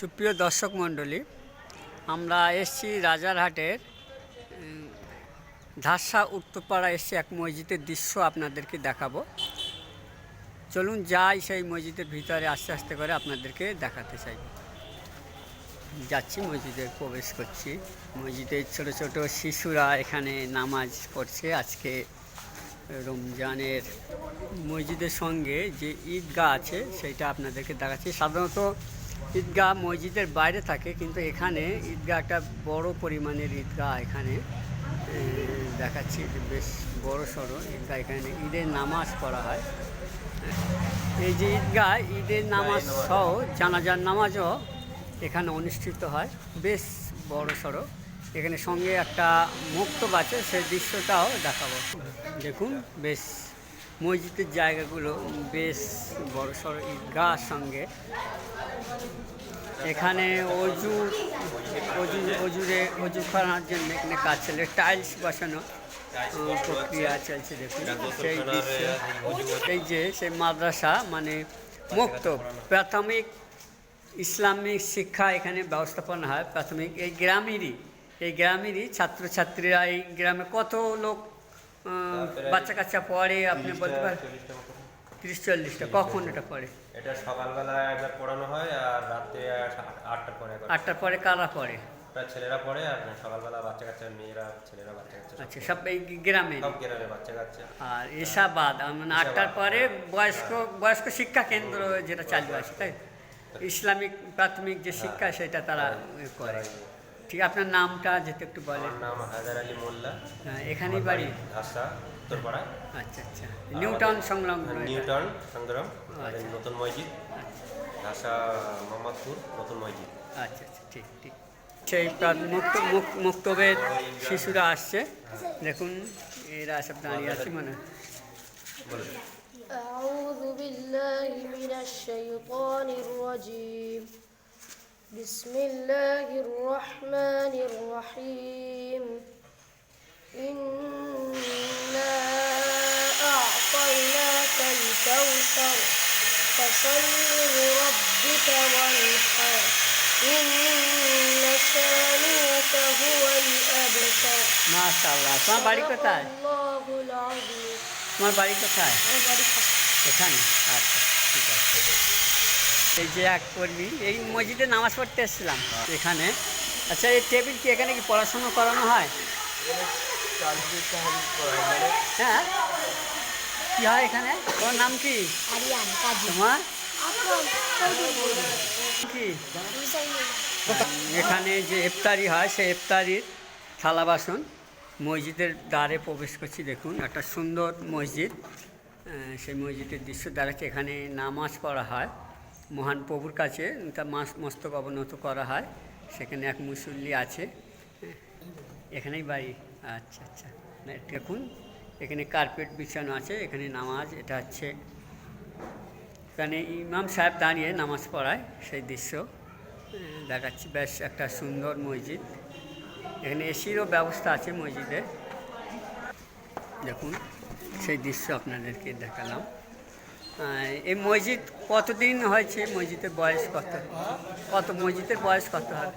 সুপ্রিয় দর্শক মণ্ডলী, আমরা এসেছি রাজারহাটের ধাসা উত্তরপাড়া এসে এক মসজিদের দৃশ্য আপনাদেরকে দেখাবো। চলুন যাই সেই মসজিদের ভিতরে আস্তে আস্তে করে আপনাদেরকে দেখাতে চাই। যাচ্ছি, মসজিদে প্রবেশ করছি। মসজিদে ছোট ছোট শিশুরা এখানে নামাজ পড়ছে। আজকে রমজানের মসজিদের সঙ্গে যে ঈদগাহ আছে সেইটা আপনাদেরকে দেখাচ্ছি। সাধারণত ঈদগাহ মসজিদের বাইরে থাকে, কিন্তু এখানে ঈদগাহ একটা বড় পরিমাণের ঈদগাহ এখানে দেখাচ্ছি। বেশ বড় সড়ো ঈদগাহ, এখানে ঈদের নামাজ পড়া হয়। এই যে ঈদগাহ, ঈদের নামাজ সহ জানাজার নামাজও এখানে অনুষ্ঠিত হয়। বেশ বড় সড়ো, এখানে সঙ্গে একটা মুক্তব আছে, সেই দৃশ্যটাও দেখাবো। দেখুন, বেশ মসজিদের জায়গাগুলো বেশ বড় সড়ো ঈদগাহর সঙ্গে। এখানে অজু করার জন্য এখানে কাজ চলে, টাইলস বসানো প্রক্রিয়া চলছে। দেখুন সেই দৃশ্য। এই যে সেই মাদ্রাসা মানে মুক্তব, প্রাথমিক ইসলামিক শিক্ষা এখানে ব্যবস্থাপনা হয়। প্রাথমিক এই গ্রামেরই ছাত্রছাত্রীরা, এই গ্রামে কত লোক বাচ্চা কাচ্চা পড়ে আপনি বলতে পারেন? 30-40টা। কখন এটা পড়ে? এটা সকালবেলা একবার পড়ানো হয়, আর রাতে 8টার পরে। 8টার পরে কারা পড়ে? ছেলেরা পড়ে, আর সকালবেলা বাচ্চা কাচ্চা, মেয়েরা, ছেলেরা, বাচ্চা কাচ্চা। আচ্ছা, সব এই গ্রামে? সব গ্রামে বাচ্চা কাচ্চা। আর এসাবাদ মানে 8টার পরে বয়স্ক শিক্ষা কেন্দ্র যেটা চালু আছে, তাই ইসলামিক প্রাথমিক যে শিক্ষা সেটা তারা করে। ঠিক, আপনার নামটা যেটা একটু বলেন। আমার নাম হায়দার আলী মোল্লা। হ্যাঁ, এখানেই বাড়ি? ধাসা উত্তরপাড়া। আচ্ছা আচ্ছা, নিউটাউন সংলগ্ন। নিউটাউন সংগ্রাম নতুন মসজিদ, ধাসা মোহাম্মদপুর নতুন মসজিদ। আচ্ছা আচ্ছা, ঠিক ঠিক। সেই মুক্তবের শিশুরা আসছে, দেখুন এরা সব দাঁড়িয়ে আছে। মানে أعوذ بالله من الشيطان الرجيم بسم الله الرحمن الرحيم إنا أعطيناك الكوثر فصل لربك وانحر إن شانئك هو الأبتر মাশাআল্লাহ। তোমার বাড়ি কোথায়? الله العظيم। তোমার বাড়ি কোথায়? এখানে? আচ্ছা, ঠিক আছে। এই যে এক কর্মী, এই মসজিদে নামাজ পড়তে এসেছিলাম এখানে। আচ্ছা, এই টেবিল কি এখানে কি পড়াশোনা করানো হয়? হ্যাঁ, কি হয় এখানে? তোমার নাম কি? তোমার কি? এখানে যে ইফতারি হয়, সেই ইফতারির থালা বাসন মসজিদের দ্বারে প্রবেশ করছি। দেখুন, একটা সুন্দর মসজিদ, সেই মসজিদের দৃশ্য দেখাচ্ছে। এখানে নামাজ পড়া হয়, মহান প্রভুর কাছে তার মস্তক অবনত করা হয়। সেখানে এক মুসল্লি আছে, এখানেই বাড়ি। আচ্ছা আচ্ছা, দেখুন এখানে কার্পেট বিছানো আছে, এখানে নামাজ, এটা হচ্ছে এখানে ইমাম সাহেব দাঁড়িয়ে নামাজ পড়ায়, সেই দৃশ্য দেখাচ্ছি। বেশ একটা সুন্দর মসজিদ, এখানে এসিরও ব্যবস্থা আছে মসজিদে। দেখুন সেই দৃশ্য আপনাদেরকে দেখালাম। এই মসজিদ কতদিন হয়েছে? মসজিদের বয়স কত মসজিদের বয়স কত হয়?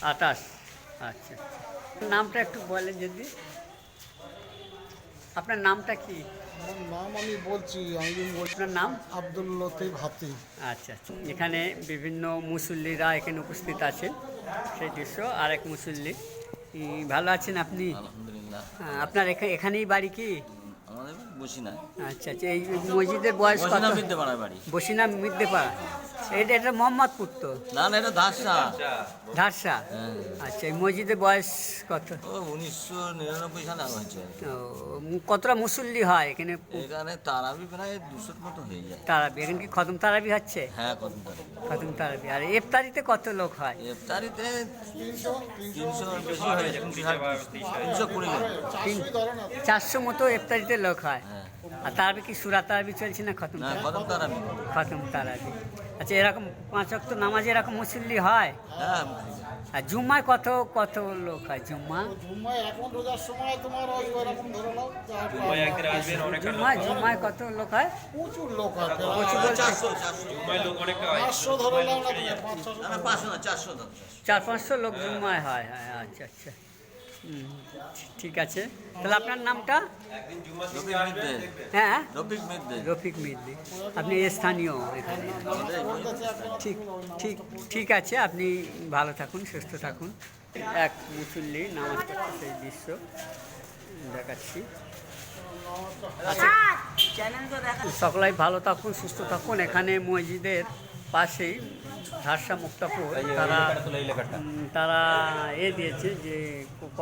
28। আচ্ছা, নামটা একটু বলেন যদি। আপনার নামটা কি? নাম আমি বলছি, আপনার নাম? আব্দুল লতিফ হাতি। আচ্ছা আচ্ছা, এখানে বিভিন্ন মুসল্লিরা এখানে উপস্থিত আছেন, সেই দৃশ্য। আর এক মুসল্লি, ভালো আছেন আপনি? আলহামদুলিল্লাহ। আপনার এখানেই বাড়ি কি? আমাদের বসিনা। আচ্ছা আচ্ছা, এই মসজিদের বয়স কত? বসিনা মিদ্যেপাড়া। এটা মোহাম্মদপুর তো? না না, এটা ধাসা। ধারসা। আচ্ছা, এই মসজিদের বয়স কত? 1999 সালে হয়েছে। কতটা মুসল্লি হয় এখানে? এখানে তারাবি প্রায় 200 মতো হয়ে যায়। তারাবি এখানে কি খতম তারাবি হচ্ছে? হ্যাঁ, কত তারাবি। খতম তারাবি। আর ইফতারিতে কত লোক হয়? ইফতারিতে 300 বেশি হয়ে যায়, 320 400 মতো ইফতারিতে লোক হয়। হ্যাঁ। আর তারাবি কি সুরা তারাবি চলছে না খতম না কদম তারাবি খতম তারাবি? আচ্ছা, এরকম 5 ওয়াক্ত নামাজে এরকম মুসল্লি হয়? হ্যাঁ আর জুম্মায় কত কত লোক হয় জুম্মা? জুম্মায় এখন রোজার সময় তোমার ওই ওরকম ধরে নাও জুম্মায় একদিন আসবেন অনেকটা লোক জুম্মায় কত লোক হয়? প্রচুর লোক হয় প্রচুর বলতে 400 জুম্মায় লোক অনেকটা হয় 500 ধরে নাও না তুমি, 500 না 500 না 400 দাও 400-500 লোক জুম্মায় হয়। হ্যাঁ, আচ্ছা আচ্ছা। হুম, ঠিক আছে। তাহলে আপনার নামটা? একদিন জুম্মার দিন রফিক আসবেন মিদ্দে দেখবেন হ্যাঁ, রফিক মিদ্দে রফিক মিদ্দি। আপনি স্থানীয় এখানে? ঠিক ঠিক ঠিক আছে, আপনি ভালো থাকুন, সুস্থ থাকুন। এক মুসল্লি নামাজ পড়ছে, সেই দৃশ্য দেখাচ্ছি। আচ্ছা, সকলাই ভালো থাকুন, সুস্থ থাকুন। এখানে মসজিদের পাশেই ধারসা মুক্তাপুর তারা এই লেখাটা তারা দিয়েছে যে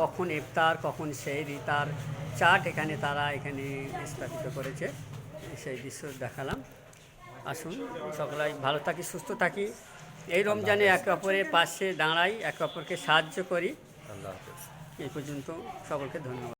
কখন ইফতার কখন সেহরি, তার চার্ট এখানে তারা এখানে স্থাপিত করেছে। সেই দৃশ্য দেখালাম। আসুন, সকলাই ভালো থাকি, সুস্থ থাকি। এই রমজানে একে অপরের পাশে দাঁড়াই, একে অপরকে সাহায্য করি। আল্লাহ হাফেজ। এই পর্যন্ত সকলকে ধন্যবাদ।